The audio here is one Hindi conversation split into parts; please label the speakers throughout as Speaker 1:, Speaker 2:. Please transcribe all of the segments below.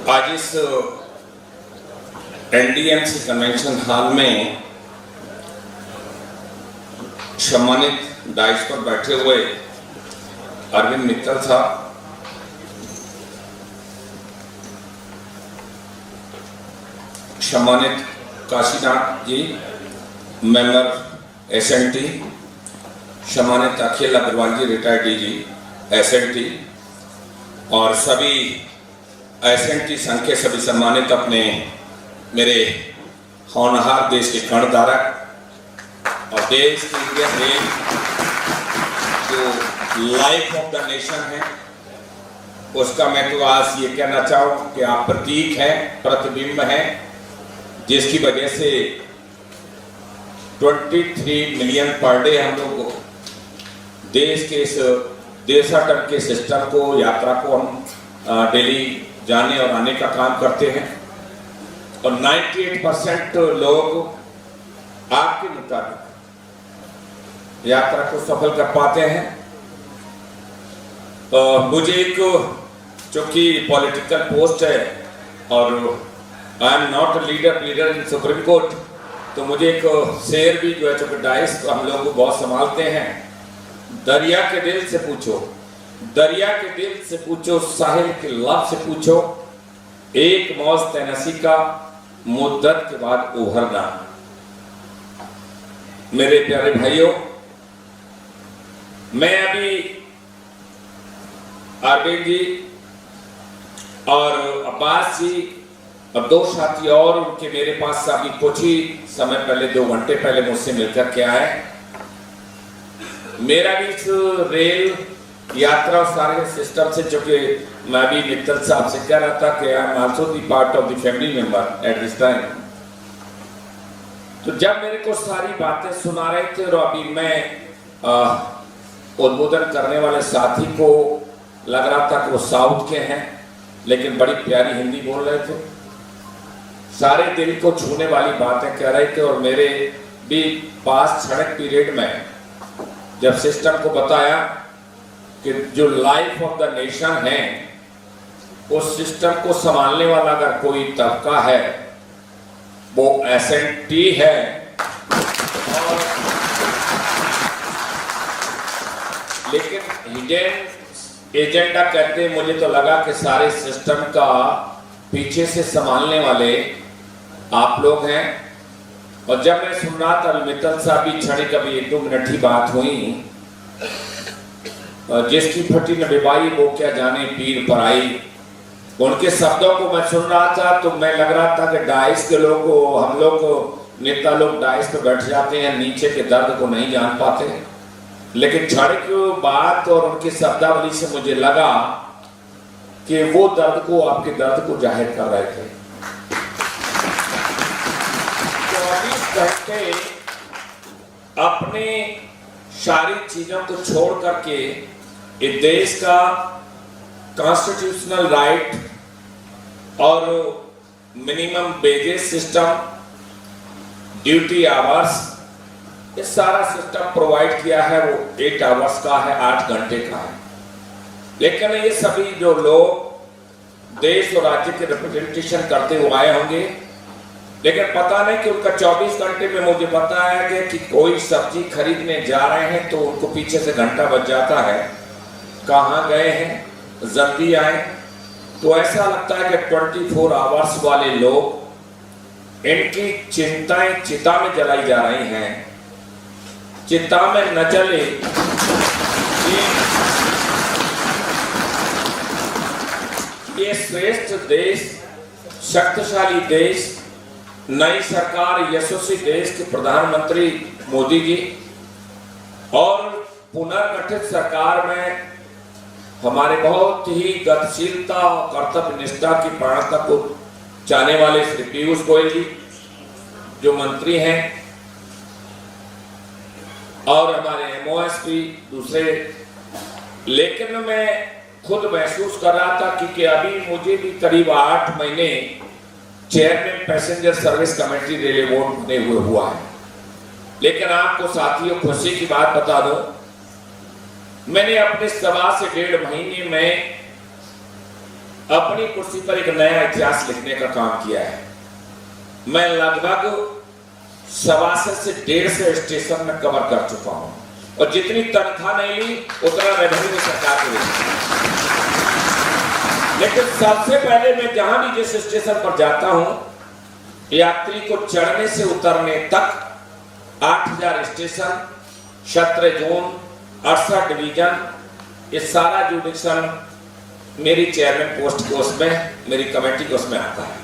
Speaker 1: आज इस एनडीएमसी कन्वेंशन हॉल में सम्मानित डाइस पर बैठे हुए अरविंद मित्तल साहब, सम्मानित काशीनाथ जी मेंबर एसएनटी, सम्मानित अखिल अग्रवाल जी रिटायर्ड डीजी एसएनटी और सभी एसएनटी संघ के सभी सम्मानित अपने मेरे होनहार देश के कर्णधारक और देश की इंडियन रेल जो लाइफ ऑफ द नेशन है, उसका मैं तो आज ये कहना चाहूँ कि आप प्रतीक हैं, प्रतिबिंब हैं, जिसकी वजह से 23 मिलियन पर डे हम लोग देश के इस देशाटन के सिस्टम को, यात्रा को हम डेली जाने और आने का काम करते हैं और 98% लोग आपके मुताबिक यात्रा को सफल कर पाते हैं। मुझे एक चूंकि पॉलिटिकल पोस्ट है और I am not leader in supreme court, तो मुझे एक शेर भी जो है चूंकि डाइस हम लोग को बहुत संभालते हैं। दरिया के दिल से पूछो, दरिया के दिल से पूछो, साहिल के लब से पूछो, एक मौज तैनासी का मुद्दत के बाद उभरना। मेरे प्यारे भाइयों, मैं अभी अरविंद जी और अब्बास जी और दो साथी और उनके मेरे पास अभी कुछ ही समय पहले 2 घंटे पहले मुझसे मिलकर के आए। मेरा भी इस रेल यात्रा और सारे सिस्टम से, चूंकि मैं भी मित्तल साहब से कह रहा था कि I am also the part of the family member at this time, तो जब मेरे को सारी बातें सुना रहे थे और अभी मैं उद्बोधन करने वाले साथी को लग रहा था कि वो साउथ के हैं लेकिन बड़ी प्यारी हिंदी बोल रहे थे, सारे दिल को छूने वाली बातें कह रहे थे और मेरे भी पास सड़क पीरियड में जब सिस्टम को बताया कि जो लाइफ ऑफ द नेशन है उस सिस्टम को संभालने वाला अगर कोई तबका है वो एसएनटी है। और लेकिन हिडन एजेंडा कहते हैं, मुझे तो लगा कि सारे सिस्टम का पीछे से संभालने वाले आप लोग हैं। और जब मैं सुन रहा था मित्तल साहब की क्षणिक कभी 1-2 मिनट ही बात हुई, जिसकी फटी न बिबाई वो क्या जाने पीर पर आई, उनके शब्दों को मैं सुन रहा था तो मैं लग रहा था कि डाइस के लोग को, हम लोग नेता लोग डाइस पे बैठ जाते हैं, नीचे के दर्द को नहीं जान पाते। लेकिन क्षणिक बात और उनकी शब्दावली से मुझे लगा कि वो दर्द को, आपके दर्द को जाहिर कर रहे थे। 24 घंटे अपने सारी चीजों को छोड़ करके इस देश का कॉन्स्टिट्यूशनल राइट और minimum wages system, duty hours, ये सारा सिस्टम प्रोवाइड किया है वो 8 आवर्स का है, 8 घंटे का है। लेकिन ये सभी जो लोग देश और राज्य के रिप्रेजेंटेशन करते हुए आए होंगे, लेकिन पता नहीं कि उनका 24 घंटे में मुझे पता है कि कोई सब्जी खरीदने जा रहे हैं तो उनको पीछे से घंटा बज जाता है, कहाँ गए हैं, जल्दी आए। तो ऐसा लगता है कि 24 आवर्स वाले लोग, इनकी चिंताएं चिता में जलाई जा रही हैं। चिता में न जले ये श्रेष्ठ देश, शक्तिशाली देश, नई सरकार, यशस्वी देश के प्रधानमंत्री मोदी जी और पुनर्गठित सरकार में हमारे बहुत ही गतिशीलता और कर्तव्य निष्ठा की प्राणता को चाहने वाले श्री पीयूष गोयल जी जो मंत्री हैं और हमारे एमओएसपी दूसरे। लेकिन मैं खुद महसूस कर रहा था कि अभी मुझे भी करीब 8 महीने chairman passenger service committee railway board बने हुए हुआ है। लेकिन आपको साथियों खुशी की बात बता दो, मैंने अपने 1.25 से 1.5 महीने में अपनी कुर्सी पर एक नया इतिहास लिखने का काम किया है। मैं लगभग 125 से 150 स्टेशन में कवर कर चुका हूं और जितनी तनख्वाह नहीं ली उतना रेवेन्यू सरकार को दी। लेकिन सबसे पहले मैं जहां भी जिस स्टेशन पर जाता हूं, यात्री को चढ़ने से उतरने तक 8000 स्टेशन, 17 जोन, 68 डिवीजन, ये सारा जुडिक्शन मेरी चेयरमैन पोस्ट के उसमें, मेरी कमेटी के उसमें आता है।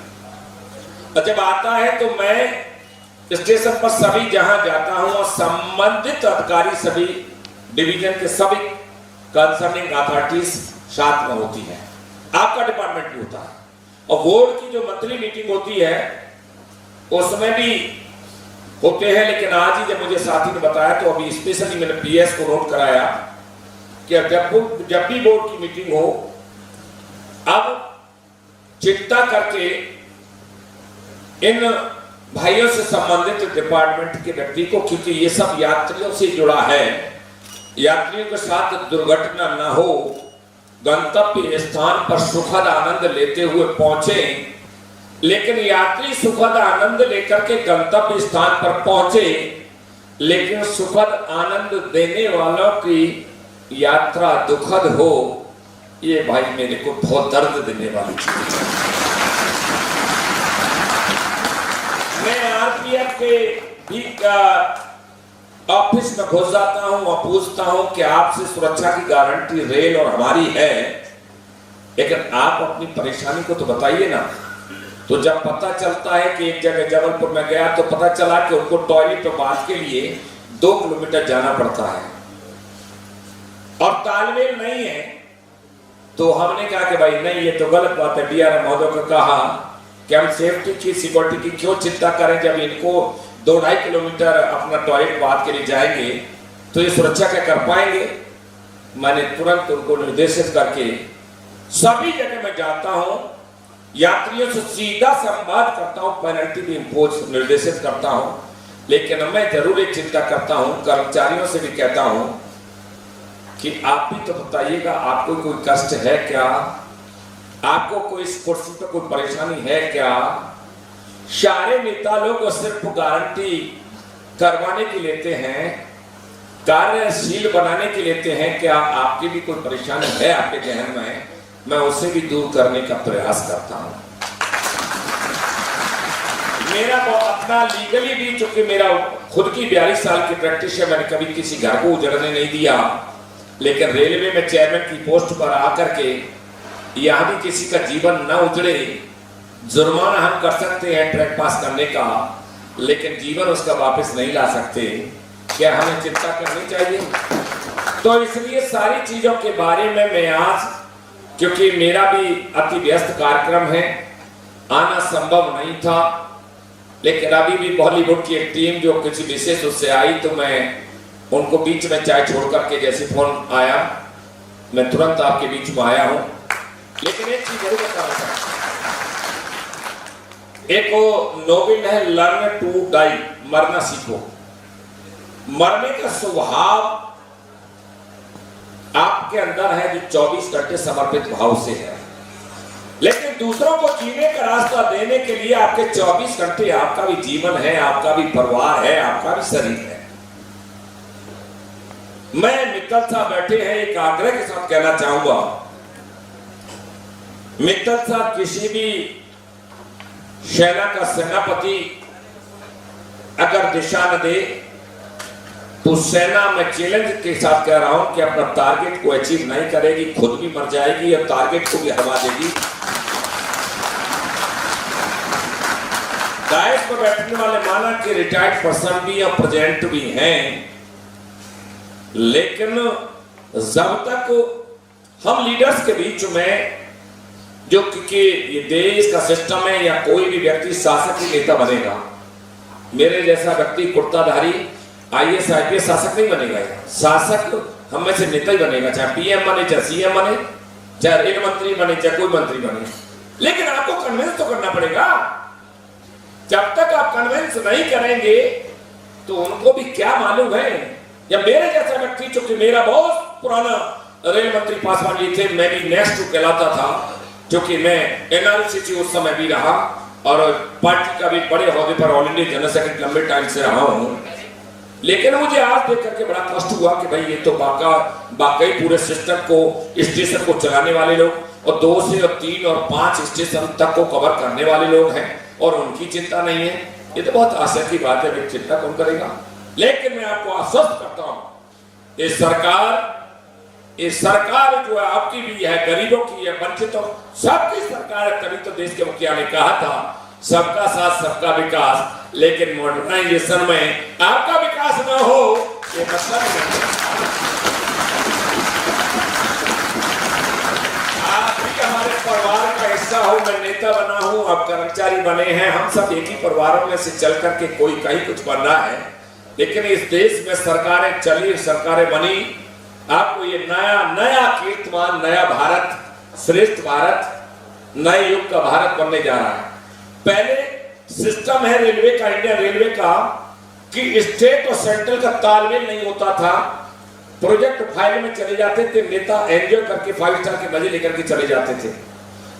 Speaker 1: और जब आता है तो मैं स्टेशन पर सभी जहां जाता हूं और संबंधित अधिकारी सभी डिवीजन के सभी कंसर्निंग अथॉरिटीज साथ में होती है, आपका डिपार्टमेंट भी होता है। और बोर्ड की जो मंथली मीटिंग होती है उसमें भी होते हैं। लेकिन आज ही जब मुझे साथी ने बताया तो अभी स्पेशली मैंने पीएस को नोट कराया कि जब भी बोर्ड की मीटिंग हो, अब चिंता करके इन भाइयों से संबंधित डिपार्टमेंट के व्यक्ति को, क्योंकि ये सब यात्रियों से जुड़ा है, यात्रियों के साथ दुर्घटना न हो, गंतव्य स्थान पर सुखद आनंद लेते हुए पहुंचे। लेकिन यात्री सुखद आनंद लेकर के गंतव्य स्थान पर पहुंचे, लेकिन सुखद आनंद देने वालों की यात्रा दुखद हो, ये भाई मेरे को बहुत दर्द देने वाली चीज है। मैं आरपीएफ के भी ऑफिस में घुस जाता हूं और पूछता हूं कि आपसे सुरक्षा की गारंटी रेल और हमारी है, लेकिन आप अपनी परेशानी को तो बताइए ना। तो जब पता चलता है कि एक जगह जबलपुर में गया तो पता चला कि उनको टॉयलेट और बाथ के लिए 2 किलोमीटर जाना पड़ता है और तालमेल नहीं है। तो हमने कहा कि भाई नहीं, ये तो गलत बात है। डीआरएम महोदय को कहा कि हम सेफ्टी की, सिक्योरिटी की क्यों चिंता करें, जब इनको 2-2.5 किलोमीटर अपना टॉयलेट बात के लिए जाएंगे तो ये सुरक्षा क्या कर पाएंगे। मैंने तुरंत उनको निर्देशित करके सभी जगह मैं जाता हूं, यात्रियों से सीधा संवाद करता हूं, पेनल्टी भी इंपोज निर्देशित करता हूं। लेकिन मैं जरूर एक चिंता करता हूं, कर्मचारियों से भी कहता हूं कि आप भी तो बताइएगा, आपको कोई कष्ट है क्या, आपको कोई कुर्सी पर कोई परेशानी है क्या। सारे नेता लोग सिर्फ गारंटी करवाने की लेते हैं, कार्यशील बनाने की लेते हैं। क्या आपकी भी कोई परेशानी है आपके जहन में, मैं उसे भी दूर करने का प्रयास करता हूं। मेरा अपना लीगली भी, चूंकि मेरा खुद की 42 साल की प्रैक्टिस है, मैंने कभी किसी घर को उजड़ने नहीं दिया। लेकिन रेलवे में चेयरमैन की पोस्ट पर आकर के यहां भी किसी का जीवन न उजड़े। जुर्माना हम कर सकते हैं ट्रैक पास करने का, लेकिन जीवन उसका वापस नहीं ला सकते। क्या हमें चिंता करनी चाहिए? तो इसलिए सारी चीजों के बारे में मैं आज, क्योंकि मेरा भी अति व्यस्त कार्यक्रम है, आना संभव नहीं था। लेकिन अभी भी बॉलीवुड की एक टीम जो किसी विशेष उससे आई, तो मैं उनको बीच में चाय छोड़ करके जैसे फोन आया, मैं तुरंत आपके बीच में आया हूं। लेकिन एक चीज जरूर बताना चाहता हूं, एक नोबेल है लर्न टू डाई, मरना सीखो। मरने का स्वभाव आपके अंदर है जो 24 घंटे समर्पित भाव से है। लेकिन दूसरों को जीने का रास्ता देने के लिए आपके 24 घंटे आपका भी जीवन है, आपका भी परिवार है, आपका भी शरीर है। मैं मित्तल साहब बैठे हैं, एक आग्रह के साथ कहना चाहूंगा, मित्तल साहब किसी भी सेना का सेनापति अगर दिशा न दे तो सेना में चैलेंज के साथ कह रहा हूं कि अपना टारगेट को अचीव नहीं करेगी, खुद भी मर जाएगी और टारगेट को भी हरवा देगी। डायस पर बैठने वाले माना कि रिटायर्ड पर्सन भी या प्रेजेंट भी हैं, लेकिन जब तक हम लीडर्स के बीच में, जो कि ये देश का सिस्टम है, या कोई भी व्यक्ति शासक ही नेता बनेगा, मेरे जैसा व्यक्ति कुर्ताधारी आईएएस आईपीएस शासक नहीं बनेगा। शासक हम में से नेता ही बनेगा, चाहे पीएम बने, चाहे सीएम बने, चाहे रेल मंत्री बने, चाहे कोई मंत्री बने। लेकिन आपको कन्विंस तो करना पड़ेगा। जब तक आप कन्विंस नहीं करेंगे तो उनको भी क्या मालूम है। या मेरे जैसा व्यक्ति, चूंकि मेरा बहुत पुराना रेल मंत्री पासवान जी थे, मैं भी नेक्स्ट कहलाता था, क्योंकि मैं एनआरसीसी उस समय भी रहा और पार्टी का भी बड़े ओहदे पर ऑल इंडिया जनरल सेक्रेटरी लंबे टाइम से रहा हूं, लेकिन मुझे आज देख करके बड़ा कष्ट हुआ कि भाई ये तो वाकई पूरे सिस्टम को, स्टेशन को चलाने वाले लोग और 2 से 3 और 5 स्टेशन तक को कवर करने वाले लोग हैं और उनकी चिंता नहीं है। ये तो बहुत आशा की बात है, भाई चिंता कौन करेगा। लेकिन मैं आपको आश्वस्त करता हूं, ये सरकार जो है आपकी भी है, गरीबों की है, वंचितों, सबकी सरकार है। तभी तो देश के मुखिया ने कहा था सबका साथ सबका विकास, लेकिन मॉडर्नाइजेशन में आपका विकास ना हो ये मतलब नहीं। आप भी हमारे परिवार का हिस्सा हो, मैं नेता बना हूं, आप कर्मचारी बने हैं, हम सब एक ही परिवारों में से चल करके कोई कहीं कुछ बनना है। लेकिन इस देश में सरकारें चली, सरकारें बनी, आपको ये नया कीर्तिमान, नया भारत, श्रेष्ठ भारत, नए युग का भारत बनने जा रहा है। पहले सिस्टम है रेलवे का, इंडियन रेलवे का, कि स्टेट और सेंट्रल का तालमेल नहीं होता था। प्रोजेक्ट फाइल में चले जाते थे, नेता एंजॉय करके 5 स्टार के मजे लेकर के चले जाते थे।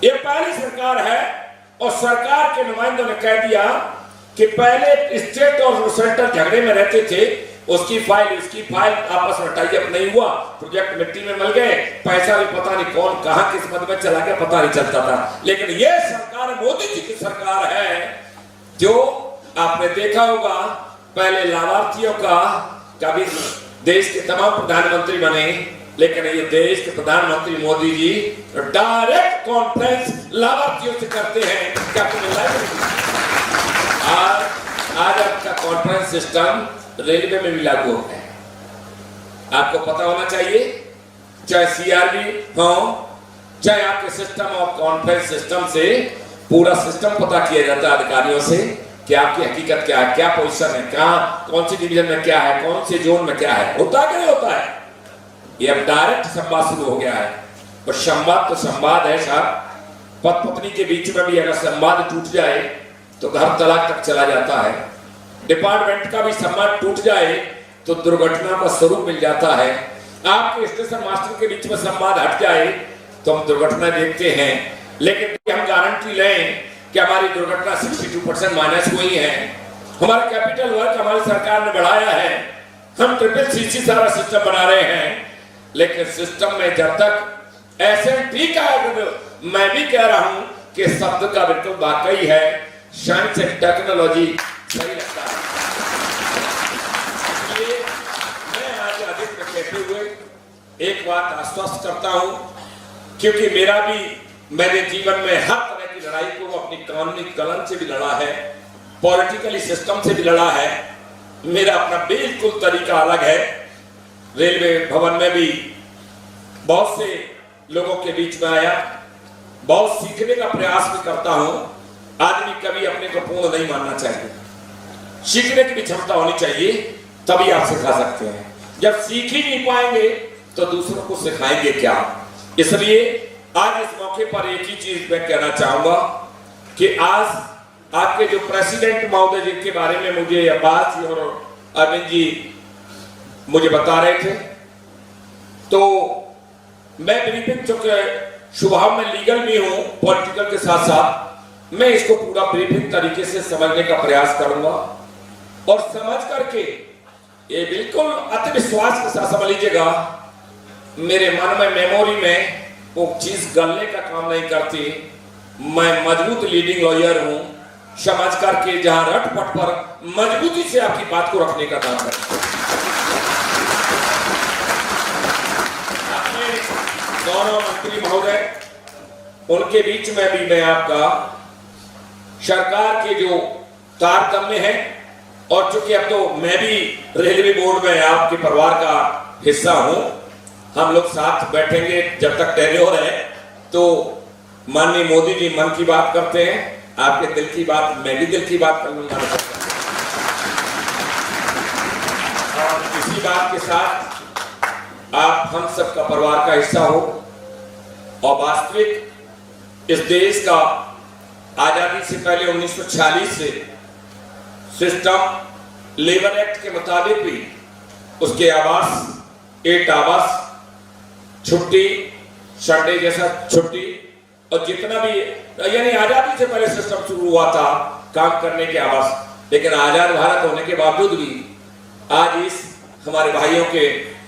Speaker 1: ये पहली सरकार है और सरकार के नुमाइंदों ने कह दिया कि पहले स्टेट और सेंट्रल झगड़े में रहते थे, उसकी फाइल इसकी फाइल आपस में टाई अप नहीं हुआ, प्रोजेक्ट मिट्टी में मिल गए, पैसा भी पता नहीं कौन कहां किस मद में चला गया, पता नहीं चलता था। लेकिन ये सरकार मोदी जी की सरकार है, जो आपने देखा होगा पहले लाभार्थियों का कभी देश के तमाम प्रधानमंत्री बने, लेकिन ये देश के प्रधानमंत्री मोदी जी डायरेक्ट कॉन्फ्रेंस लाभार्थियों से करते हैं। क्या आज आपका कॉन्फ्रेंस सिस्टम रेलवे में भी लागू हो गया। आपको पता होना चाहिए, चाहे सीआरबी हो, चाहे आपके सिस्टम ऑफ कॉन्फ्रेंस सिस्टम से पूरा सिस्टम पता किया जाता है अधिकारियों से कि आपकी हकीकत क्या है, क्या पोजीशन है, क्या कौन सी डिवीजन में क्या है, कौन से जोन में क्या है, होता है कि नहीं होता है। ये अब डायरेक्ट संवाद शुरू हो गया है। और संवाद तो संवाद है साहब, पति पत्नी के बीच में भी अगर संवाद टूट जाए तो घर तलाक तक चला जाता है। डिपार्टमेंट का भी संवाद टूट जाए तो दुर्घटना का स्वरूप मिल जाता है। आपके स्टेशन मास्टर के बीच में संवाद हट जाए तो हम दुर्घटना देखते हैं। लेकिन हम गारंटी लें कि हमारी दुर्घटना 62% माइनस हुई है। हमारा कैपिटल वर्क हमारी सरकार ने बढ़ाया है, हम CCC सारा सिस्टम बना रहे हैं। लेकिन सिस्टम में जब तक ऐसे ठीक है, मैं भी कह रहा हूं कि शब्द का बिल्कुल वाकई है, साइंस एंड टेक्नोलॉजी सही लगता है। इसलिए मैं आज अधिक में कहते हुए एक बात आश्वस्त करता हूं, क्योंकि मैंने जीवन में हर तरह की लड़ाई को अपनी कानूनी कलम से भी लड़ा है, पॉलिटिकली सिस्टम से भी लड़ा है। मेरा अपना बिल्कुल तरीका अलग है। रेलवे भवन में भी बहुत से लोगों के बीच में आया, बहुत सीखने का प्रयास भी करता हूं। आदमी कभी अपने को पूर्ण नहीं मानना चाहिए, सीखने की भी क्षमता होनी चाहिए, तभी आप सिखा सकते हैं। जब सीख ही नहीं पाएंगे तो दूसरों को सिखाएंगे क्या। इसलिए आज इस मौके पर एक ही चीज मैं कहना चाहूंगा कि आज आपके जो प्रेसिडेंट महोदय जिनके बारे में मुझे अब्बास जी और अरविंद जी मुझे बता रहे थे, तो मैं ब्रीफिंग, चूंकि स्वभाव में लीगल भी हूं, पॉलिटिकल के साथ साथ, मैं इसको पूरा ब्रीफिंग तरीके से समझने का प्रयास करूंगा और समझ करके ये बिल्कुल अति विश्वास के साथ समझ लीजिएगा। मेरे मन में, मेमोरी में वो चीज गलने का काम नहीं करती। मैं मजबूत लीडिंग लॉयर हूं, समझ करके जहां रटपट पर मजबूती से आपकी बात को रखने का काम करता हूं। अपने दोनों मंत्री महोदय, उनके बीच में भी मैं आपका सरकार के जो तारतम्य है, और चूंकि अब तो मैं भी रेलवे बोर्ड में आपके परिवार का हिस्सा हूं, हम लोग साथ बैठेंगे जब तक टेन्योर है। तो माननीय मोदी जी मन की बात करते हैं, आपके दिल की बात मैं भी दिल की बात कर लूंगा। और इसी बात के साथ आप हम सबका परिवार का हिस्सा हो और वास्तविक इस देश का आजादी से पहले 1946 से सिस्टम लेबर एक्ट के मुताबिक भी उसके आवास, 8 आवास, छुट्टी, संडे जैसा छुट्टी, और जितना भी यानी आजादी से पहले सिस्टम शुरू हुआ था काम करने के आवास, लेकिन आजाद भारत होने के बावजूद भी आज इस हमारे भाइयों के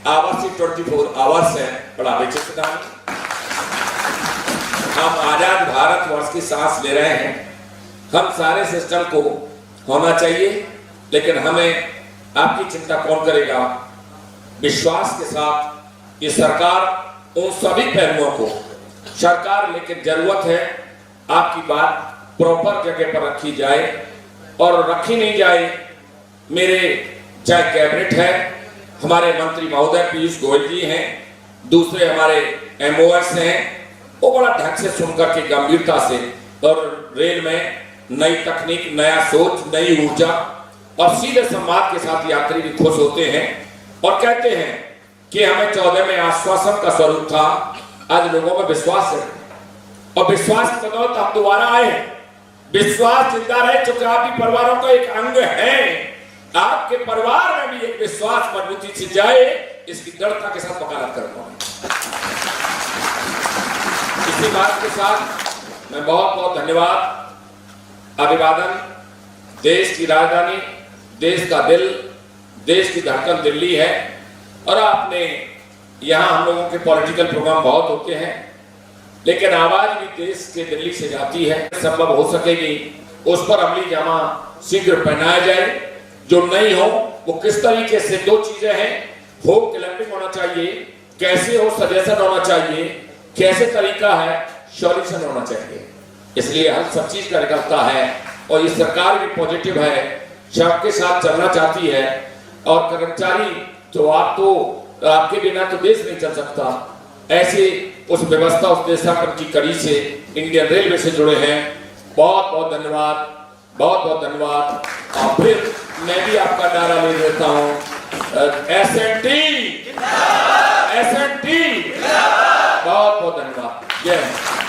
Speaker 1: आवासीय 24 आवर्स हैं, बड़ा विचित्र काम। हम आजाद भारत वर्ष की सांस ले रहे हैं। हम सारे सिस्टम को होना चाहिए, लेकिन हमें आपकी चिंता कौन करेगा। विश्वास के साथ ये सरकार उन सभी पहलुओं को सरकार, लेकिन जरूरत है आपकी बात प्रॉपर जगह पर रखी जाए और रखी नहीं जाए। मेरे चाहे कैबिनेट है, हमारे मंत्री महोदय पीयूष गोयल जी हैं, दूसरे हमारे एमओएस हैं, वो बड़ा ढंग से सुनकर के गंभीरता से और रेल में नई तकनीक, नया सोच, नई ऊर्जा और सीधे संवाद के साथ यात्री भी खुश होते हैं और कहते हैं कि हमें 14 में आश्वासन का स्वरूप था, आज लोगों में विश्वास है और विश्वास की बदौलत हम दोबारा आए हैं। विश्वास जिंदा रहे, चूंकि आपकी परिवारों का एक अंग है, आपके परिवार में भी एक विश्वास मजबूती से जाए, इसकी दृढ़ता के साथ वकालत करता हूं। इसी बात के साथ मैं बहुत बहुत धन्यवाद, अभिवादन। देश की राजधानी, देश का दिल, देश की धड़कन दिल्ली है और आपने यहाँ हम लोगों के पॉलिटिकल प्रोग्राम बहुत होते हैं, लेकिन आवाज भी देश के दिल्ली से जाती है। संभव हो सकेगी उस पर अमली जामा शीघ्र पहनाया जाए। जो नहीं हो वो किस तरीके से, दो चीजें हैं, हो क्लैंपिंग होना चाहिए, कैसे हो सजेशन होना चाहिए, कैसे तरीका है सॉल्यूशन होना चाहिए। इसलिए हर सब चीज का निकलता है और ये सरकार भी पॉजिटिव है, सबके साथ चलना चाहती है। और कर्मचारी तो आप तो आपके बिना तो देश नहीं चल सकता, ऐसे उस व्यवस्था, उस देशापन की कड़ी से इंडियन रेलवे से जुड़े हैं। बहुत बहुत धन्यवाद, बहुत बहुत धन्यवाद। और फिर मैं भी आपका नारा ले देता हूँ, एसएनटी, बहुत बहुत धन्यवाद। जय हिंद।